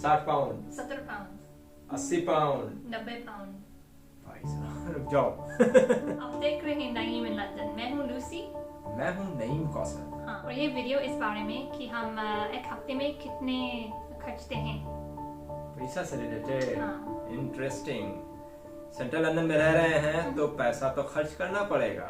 60 pound, 70 pound, 80 pound, 90 pound. भाई साहब रुक जाओ। आप देख रहे हैं नईम इन लंदन। मैं हूँ लूसी। मैं हूँ नईम कौसर। हाँ, और ये वीडियो इस बारे में कि हम एक हफ्ते में कितने खर्चते हैं। पैसा से रिलेटेड। हाँ। इंटरेस्टिंग। सेंट्रल लंदन में रह रहे हैं तो पैसा तो खर्च करना पड़ेगा।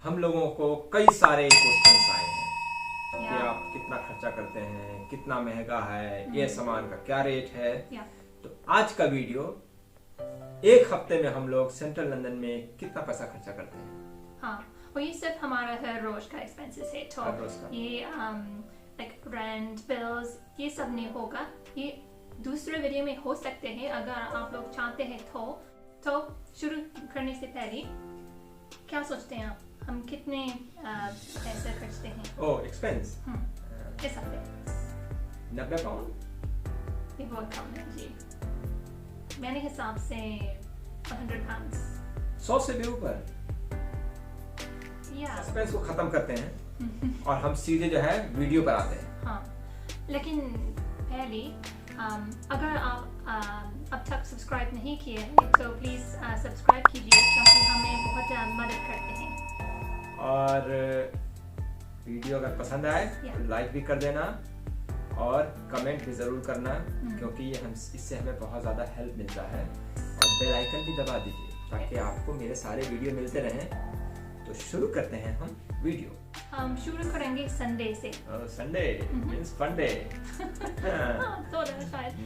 हम लोगों को कई सारे क्वेश्चंस आए हैं कि आप कितना खर्चा करते हैं, कितना महंगा है, ये सामान का क्या रेट है। तो आज का वीडियो एक हफ्ते में हम लोग सेंट्रल लंदन में कितना पैसा खर्चा करते हैं। हाँ, और ये सिर्फ हमारा हर रोज का एक्सपेंसेस है। तो ये लाइक रेंट, बिल्स, ये सब नहीं होगा। ये दूसरे वीडियो में हो सकते हैं अगर आप लोग चाहते हैं। तो शुरू करने से पहले क्या सोचते हैं आप, हम कितने पैसे खर्चते हैं? ओह, एक्सपेंस इस हफ्ते 90 पाउंड। ये बहुत कम है जी। मेरे हिसाब से 100 पाउंड। 100 से भी ऊपर। एक्सपेंस को खत्म करते हैं और हम सीधे जो है वीडियो पर आते हैं। हाँ, लेकिन पहले अगर आप अब तक सब्सक्राइब नहीं किए हैं तो प्लीज सब्सक्राइब कीजिए, क्योंकि हमें बहुत मदद करते हैं। और वीडियो अगर पसंद आए तो लाइक भी कर देना और कमेंट भी जरूर करना, क्योंकि इससे हमें बहुत ज्यादा हेल्प मिलता है। और बेल आइकन भी दबा दीजिए ताकि आपको मेरे सारे वीडियो मिलते रहें। तो शुरू करते हैं हम वीडियो। हम शुरू करेंगे संडे से। संडे मींस फंडे।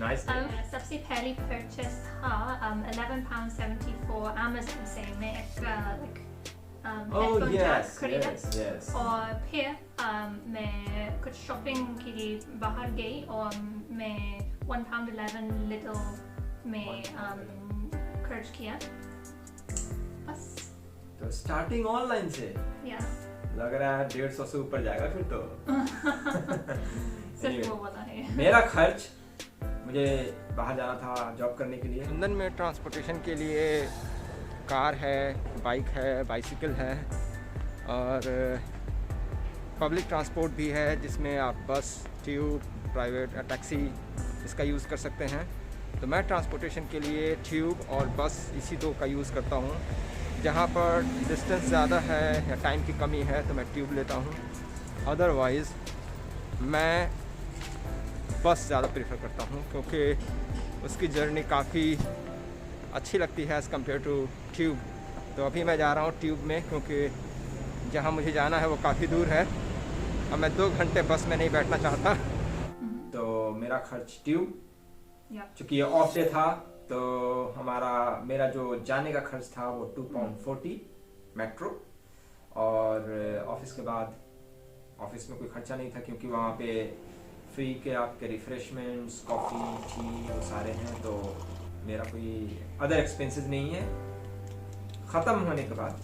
नाइस। सबसे पहली परचेस था £11.74 अमेज़न से। मैं एक yes. और फिर मैं कुछ शॉपिंग के लिए बाहर गई और मैं £1.11 लिटिल में खर्च किया। बस। तो स्टार्टिंग ऑनलाइन से लग रहा है 150 से ऊपर जाएगा फिर तो। सिर्फ वो वाला है। मेरा खर्च, मुझे बाहर जाना था जॉब करने के लिए। लंदन में ट्रांसपोर्टेशन के लिए कार है, बाइक है, बाइसिकल है और पब्लिक ट्रांसपोर्ट भी है, जिसमें आप बस, ट्यूब, प्राइवेट टैक्सी इसका यूज़ कर सकते हैं। तो मैं ट्रांसपोर्टेशन के लिए ट्यूब और बस इसी दो का यूज़ करता हूँ। जहाँ पर डिस्टेंस ज़्यादा है या टाइम की कमी है तो मैं ट्यूब लेता हूँ, अदरवाइज़ मैं बस ज़्यादा प्रेफर करता हूँ, क्योंकि उसकी जर्नी काफ़ी अच्छी लगती है एज़ कम्पेयर टू ट्यूब। तो अभी मैं जा रहा हूँ ट्यूब में, क्योंकि जहाँ मुझे जाना है वो काफ़ी दूर है और मैं 2 घंटे बस में नहीं बैठना चाहता। तो मेरा खर्च ट्यूब, चूँकि ये ऑफ डे था तो मेरा जो जाने का खर्च था वो £2.40 मेट्रो। और ऑफिस के बाद, ऑफिस में कोई खर्चा नहीं था क्योंकि वहाँ पे फ्री के आपके रिफ्रेशमेंट्स, कॉफ़ी, टी वो सारे हैं। तो मेरा कोई अदर एक्सपेंसेस नहीं है। ख़त्म होने के बाद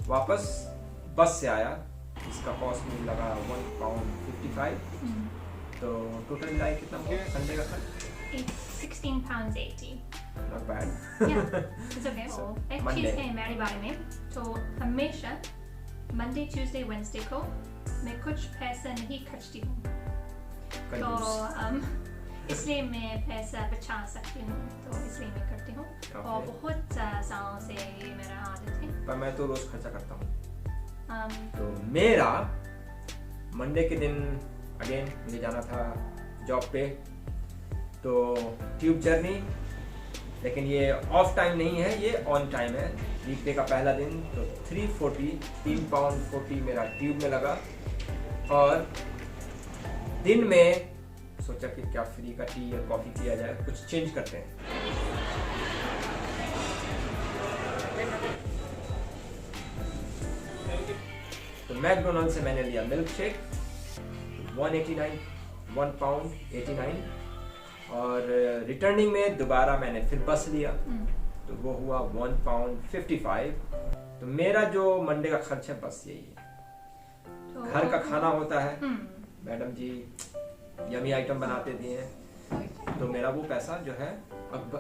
वापस बस से आया, इसका कॉस्ट मुझे लगा £1.55। तो टोटल मिला कितना हो गया संडे का खर्च? £16.80। Not bad. It's okay. एक चीज़ है मेरे बारे में, तो हमेशा मंडे, ट्यूसडे, वेडनेसडे को मैं कुछ पैसा नहीं खर्चती हूँ। तो इसलिए मैं पैसा बचा सकती हूँ, तो इसलिए मैं करती हूँ। और बहुत सालों से ये मेरा आदत है। पर मैं तो रोज खर्चा करता हूँ। तो मेरा मंडे के दिन अगेन मुझे जाना था जॉब पे, तो ट्यूब जर्नी, लेकिन ये ऑफ टाइम नहीं है, ये ऑन टाइम है। वीकडे का पहला दिन, तो £3.40 मेरा ट्यूब में लगा। और दिन में सोचा कि क्या फ्री का टी या कॉफी किया जाए, कुछ चेंज करते हैं। तो मैकडोनल्ड से मैंने लिया मिल्क शेक, £1.89। और रिटर्निंग में दोबारा मैंने फिर बस लिया तो वो हुआ £1.55। तो मेरा जो मंडे का खर्च है बस यही है। घर का खाना होता है, मैडम जी यमी आइटम बनाते दिए, तो मेरा वो पैसा जो है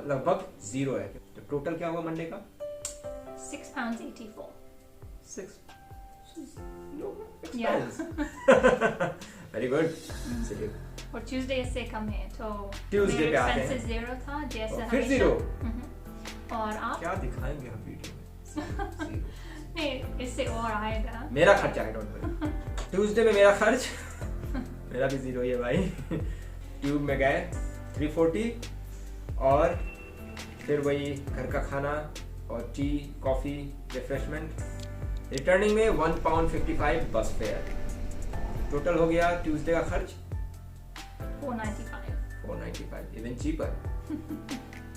लगभग 0 है। तो टोटल क्या हुआ मंडे का? £6.84। expense. Very good. चलिए और ट्यूसडे इससे कम है तो ट्यूसडे पे आते हैं। जीरो था जैसे फिर जीरो। और आप क्या दिखाएंगे हम वीडियो में? नहीं, इससे और आएगा। मेरा खर्चा है, डोंट वरी। ट्यूसडे में मेरा खर्च मेरा भी जीरो ही है भाई। ट्यूब में गए 340 और फिर वही घर का खाना और टी कॉफी रिफ्रेशमेंट। रिटर्निंग में £1.55 बस फेयर। टोटल हो गया ट्यूसडे का खर्च 495, इवन चीपर।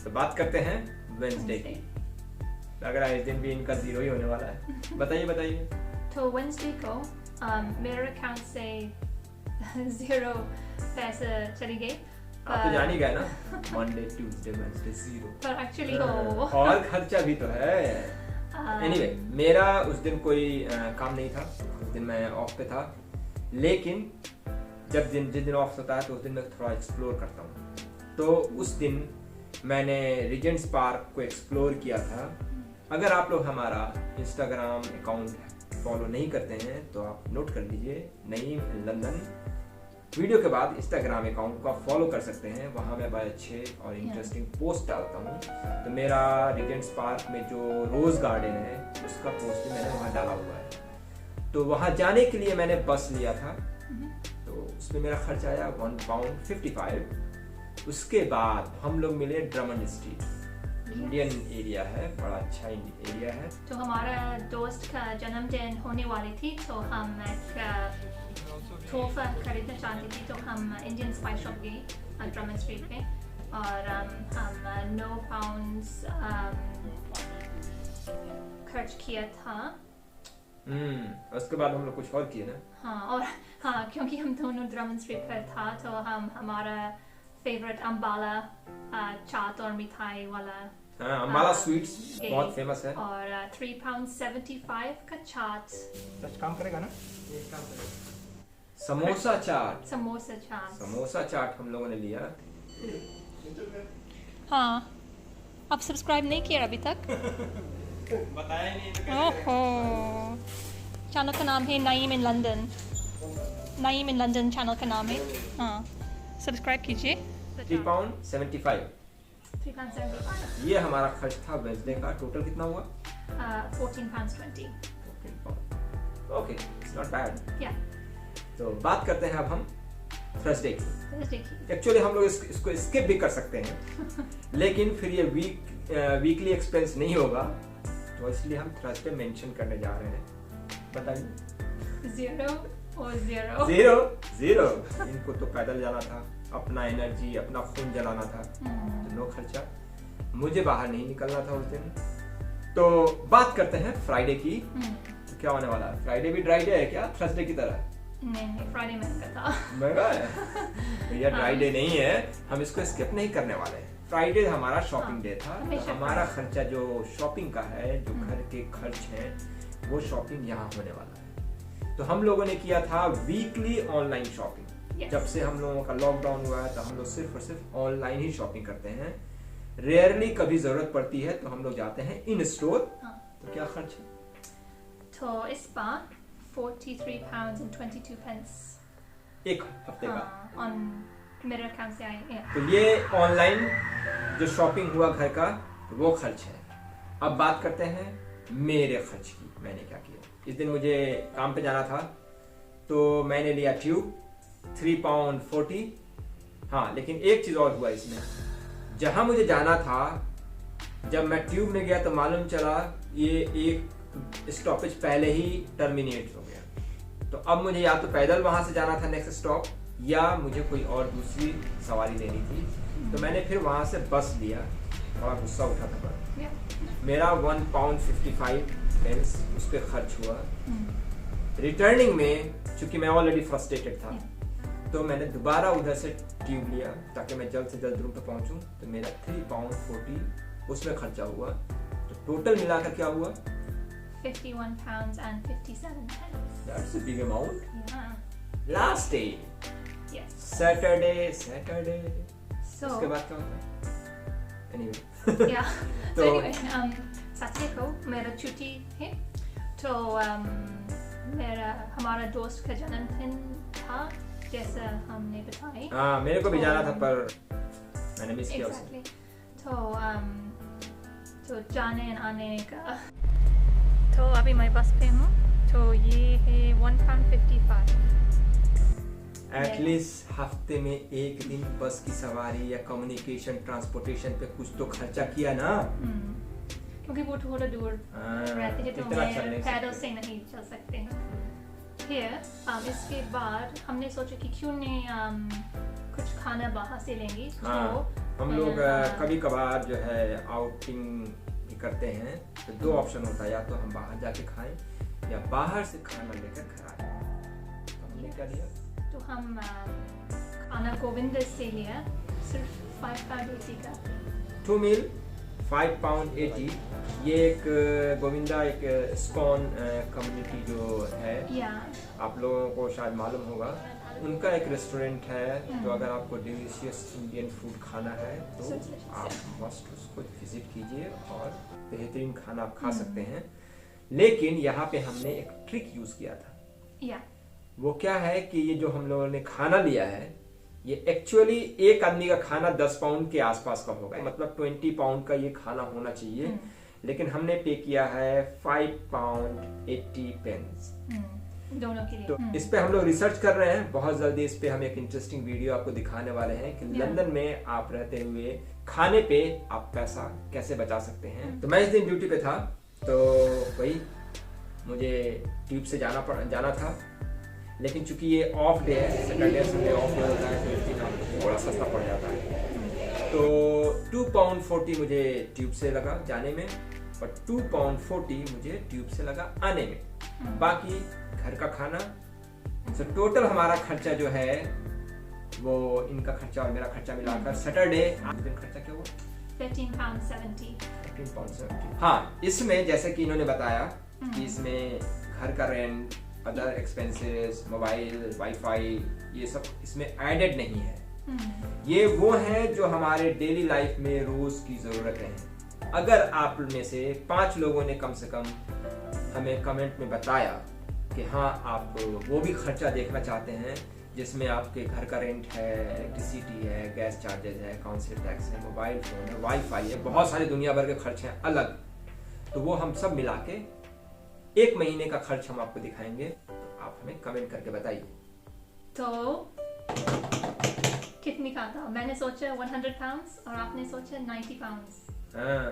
तो बात करते हैं वेंसडे की। लग रहा है इस दिन भी इनका जीरो ही होने वाला है। बताइए। तो वेंसडे को मेरे अकाउंट से जीरो पैसे चली गई। आप तो जान ही गए ना, मंडे ट्यूसडे वेंसडे जीरो। पर एक्चुअली और खर्चा भी तो है। एनीवे, मेरा उस दिन कोई काम नहीं था, उस दिन मैं ऑफ पे था। लेकिन जिस दिन ऑफ होता है तो उस दिन मैं थोड़ा एक्सप्लोर करता हूँ। तो उस दिन मैंने रीजेंट्स पार्क को एक्सप्लोर किया था। अगर आप लोग हमारा इंस्टाग्राम अकाउंट फॉलो नहीं करते हैं तो आप नोट कर लीजिए, नईम लंदन। वीडियो के बाद इंस्टाग्राम अकाउंट को आप फॉलो कर सकते हैं, वहाँ मैं बड़े अच्छे और इंटरेस्टिंग पोस्ट डालता हूँ। तो मेरा रीजेंट्स पार्क में जो रोज गार्डन है उसका पोस्ट भी मैंने वहाँ डाला हुआ है। तो वहाँ जाने के लिए मैंने बस लिया था, तो उसमें मेरा खर्च आया £1.55। उसके बाद हम लोग मिले ड्रमंड स्ट्रीट। इंडियन एरिया है, बड़ा अच्छा एरिया है। तो हमारा दोस्त का जन्मदिन होने वाली थी, तो हम एक तोहफा खरीदना चाहते थे। तो हम इंडियन स्पाइस शॉप गए ड्रमंड स्ट्रीट पे और हम £9 खर्च किया था। उसके बाद हम लोग कुछ और किए ना। हाँ, क्योंकि हम दोनों ड्रमंड स्ट्रीट पर था तो हम हमारा फेवरेट अम्बाला चाट और मिठाई वाला अम्बाला स्वीट्स बहुत फेमस है। और £3.75 का चाट। सच काम करेगा ना? समोसा चाट हम लोगों ने लिया। हाँ, आप सब्सक्राइब नहीं किया अभी तक? बताया नहीं। ओहो, चैनल का नाम है Naeem in London. Naeem in London channel का नाम है। हाँ, सब्सक्राइब कीजिए। £3.75 ये हमारा खर्च था वेंसडे का। टोटल कितना हुआ? £14.20। Okay, it's not bad. या तो बात करते हैं अब हम थर्सडे की। एक्चुअली हम लोग इसको स्किप भी कर सकते हैं लेकिन फिर ये वीकली एक्सपेंस नहीं होगा, तो इसलिए हम थर्सडे मेंशन करने जा रहे हैं। बताइए। जीरो। इनको तो पैदल जाना था, अपना एनर्जी अपना खून जलाना था, तो नो खर्चा। मुझे बाहर नहीं निकलना था उस दिन। तो बात करते हैं फ्राइडे की। तो क्या होने वाला है? फ्राइडे भी ड्राई डे है क्या थर्सडे की तरह? नहीं, फ्राइडे महंगा था। महंगा है भैया, ड्राई डे नहीं है। हम इसको स्किप नहीं करने वाले हैं। फ्राइडे हमारा शॉपिंग डे था। तो हमारा खर्चा जो शॉपिंग का है, जो घर के खर्च हैं, वो शॉपिंग यहाँ होने वाला है। तो हम लोगों ने किया था वीकली ऑनलाइन शॉपिंग। जब से हम लोगों का लॉकडाउन हुआ है तो हम लोग सिर्फ और सिर्फ ऑनलाइन ही शॉपिंग करते हैं। रेयरली कभी जरूरत पड़ती है तो हम लोग जाते हैं इन स्टोर। तो क्या खर्च है? तो इस बार £43.22 एक हफ्ते का मेरे अकाउंट से आए। तो ये ऑनलाइन जो शॉपिंग हुआ घर का, वो खर्च है। अब बात करते हैं मेरे खर्च की। मैंने क्या किया? इस दिन मुझे काम पे जाना था, तो मैंने लिया ट्यूब £3.40। हाँ, लेकिन एक चीज और हुआ इसमें। जहां मुझे जाना था, जब मैं ट्यूब में गया तो मालूम चला ये एक स्टॉपेज पहले ही टर्मिनेट हो गया। तो अब मुझे या तो पैदल वहां से जाना था नेक्स्ट स्टॉप, या मुझे कोई और दूसरी सवारी लेनी थी। तो मैंने फिर वहां से बस लिया। बड़ा गुस्सा उठा था पर मेरा £1.55 उस पर खर्च हुआ। रिटर्निंग में चूंकि मैं ऑलरेडी फ्रस्ट्रेटेड था, तो मैंने दोबारा उधर से ट्यूब लिया ताकि मैं जल्द से जल्द रूम पे पहुंचूं। तो मेरा £3.40 उसमें खर्चा हुआ। तो टोटल मिलाकर क्या हुआ? £51.57. That's a big amount. Yeah. Last day. Yes. Saturday. So. उसके बाद क्या होता है? Anyway. Yeah. तो anyway, सैटरडे को मेरा छुट्टी है, तो मेरा हमारा दोस्त का जन्मदिन था, जैसा हमने बताया। हाँ, मेरे को भी जाना था पर मैंने मिस किया उसे। तो जाने आने का। तो अभी मैं बस पे हूँ, तो ये है £1.55। एटलीस्ट हफ्ते में एक दिन बस की सवारी या कम्युनिकेशन ट्रांसपोर्टेशन पे कुछ तो खर्चा किया ना। क्योंकि वो थोड़ा दूर रहते हैं, तो मैं पैदल से नहीं चल सकते हैं। फिर इसके बाद हमने सोचा कि क्यों नहीं कुछ खाना बाहर से लेंगे। तो हम लोग कभी कभार जो है आउटिंग करते हैं, तो दो ऑप्शन होता है, या तो हम बाहर जाके खाएं या बाहर से खाना लेकर घर आए। तो हमने क्या लिया? तो हम खाना गोविंदा से लिया, सिर्फ £5.80 का 2 मील £5.80। ये एक गोविंदा एक स्कॉन कम्युनिटी जो है, आप लोगों को शायद मालूम होगा, उनका एक रेस्टोरेंट है। तो अगर आपको डिलीशियस इंडियन फूड खाना है तो आप मस्ट उसको विजिट कीजिए और बेहतरीन खाना आप खा सकते हैं। लेकिन यहाँ पे हमने एक ट्रिक यूज किया था। वो क्या है कि ये जो हम लोगों ने खाना लिया है, ये एक्चुअली एक आदमी का खाना 10 पाउंड के आसपास का होगा, मतलब 20 पाउंड का ये खाना होना चाहिए। लेकिन हमने पे किया है £5.80 दोनों के लिए। तो इस पे हम लोग रिसर्च कर रहे हैं, बहुत जल्दी इस पे हम एक इंटरेस्टिंग वीडियो आपको दिखाने वाले हैं कि लंदन में आप रहते हुए खाने पे आप पैसा कैसे बचा सकते हैं। तो मैं इस दिन ड्यूटी पे था, तो वही मुझे ट्यूब से जाना था। लेकिन चूंकि ये ऑफ डे है, सैटरडे संडे ऑफ डे होता है, तो इस दिन आपको थोड़ा सस्ता पड़ जाता है। तो £2.40 मुझे ट्यूब से लगा जाने में, और £2.40 मुझे ट्यूब से लगा आने में। बाकी घर का खाना। तो टोटल हमारा खर्चा जो है वो इनका खर्चा और मेरा खर्चा मिलाकर सैटरडे दिन खर्चा क्या हुआ? £13.70। हाँ, इसमें जैसे कि इन्होंने बताया कि इसमें घर का rent, other expenses, mobile, wifi, ये सब इसमें एडेड नहीं है। ये वो है जो हमारे डेली लाइफ में रोज की जरूरतें हैं। अगर आप में से 5 लोगों ने कम से कम हमें कमेंट में बताया कि हाँ आप वो भी खर्चा देखना चाहते हैं जिसमें आपके घर का रेंट है, इलेक्ट्रिसिटी है, गैस चार्जेस है, काउंसिल टैक्स है, मोबाइल फोन है, वाईफाई है, बहुत सारे दुनिया भर के खर्च हैं अलग, तो वो हम सब मिला के 1 महीने का खर्च हम आपको दिखाएंगे। तो आप हमें कमेंट करके बताइए। तो कितनी का था? मैंने सोचा £100 और आपने सोचा £90।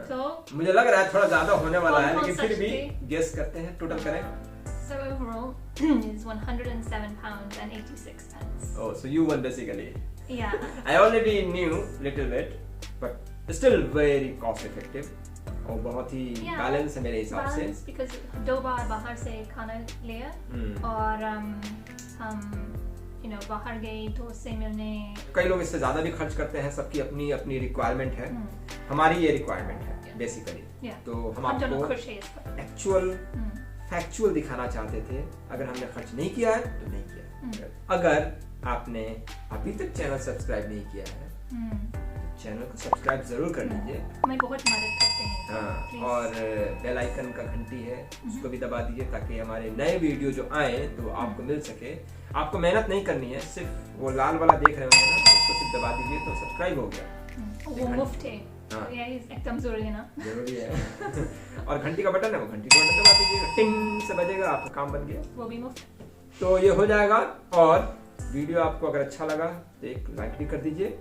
तो मुझे लग रहा है थोड़ा ज्यादा होने वाला है, लेकिन फिर भी गेस करते हैं, टोटल करें। So overall is £107.86. Oh, so you won basically. Yeah. I already knew little bit, but still very cost effective. और बहुत ही बैलेंस है मेरे हिसाब से। Because 2 बार बाहर से खाना लिया और हम बाहर गए दोस्त से मिलने। कई लोग इससे ज्यादा भी खर्च करते हैं, सबकी अपनी अपनी रिक्वायरमेंट है। हमारी ये रिक्वायरमेंट है बेसिकली। तो हम आपको एक्चुअल फैक्चुअल दिखाना चाहते थे। अगर हमने खर्च नहीं किया है तो नहीं किया। अगर आपने अभी तक चैनल सब्सक्राइब नहीं किया है तो चैनल को सब्सक्राइब जरूर कर लीजिए, हमें बहुत मदद करते हैं। हाँ, और बेल आइकन का घंटी है उसको भी दबा दीजिए ताकि हमारे नए वीडियो जो आए तो आपको मिल सके। आपको मेहनत नहीं करनी है, सिर्फ वो लाल वाला देख रहे होंगे ना, उसको सिर्फ दबा दीजिए तो सब्सक्राइब हो गया। वो मुफ्त है। हाँ, एकदम जरूरी है ना, जरूरी है। और घंटी का बटन है, वो घंटी का बटन दबा दीजिएगा, टिंग से बजेगा, आपका काम बन गया, वो भी मुफ्त। तो ये हो जाएगा। और वीडियो आपको अगर अच्छा लगा तो एक लाइक भी कर दीजिए,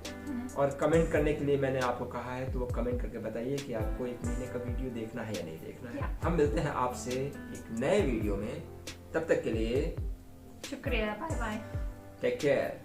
और कमेंट करने के लिए मैंने आपको कहा है तो वो कमेंट करके बताइए कि आपको 1 महीने का वीडियो देखना है या नहीं देखना है। हम मिलते हैं आपसे एक नए वीडियो में, तब तक के लिए शुक्रिया, बाय बाय, टेक केयर।